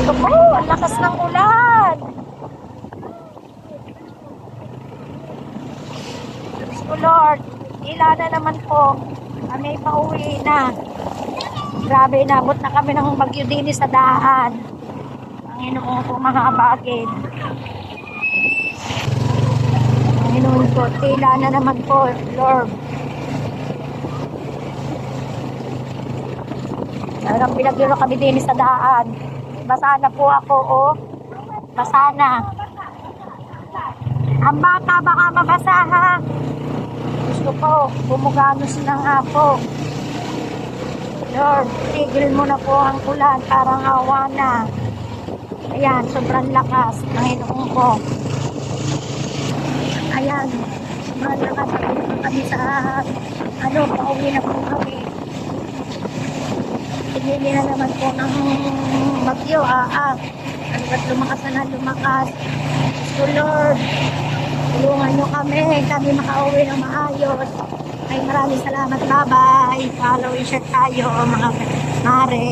Ito po, ang lakas ng ulan. Diyos ko Lord, ila na naman po. Kami pauwi na. Grabe, inabot na kami ng bagyo din sa daan. Panginoon po mahabagin. Panginoon po, tila na naman po, Lord. Talagang pinagyo na kami din sa daan. Basa na po ako, oh. Basa na. Ang bata baka mabasa, ha. Gusto ko, bumuganos na nga po. Lord, tigil mo na po ang ulan, parang awa na. Ayan, sobrang lakas. Panginoon ko. Ayan, sobrang lakas. Kami sa, pauwi na po kami. Tigili na naman po ng bagyo, Ano ba't lumakas na lumakas? So Lord, tulungan nyo kami makauwi ng maayos. Ay maraming salamat, bye-bye. Follow and share tayo, mga mare.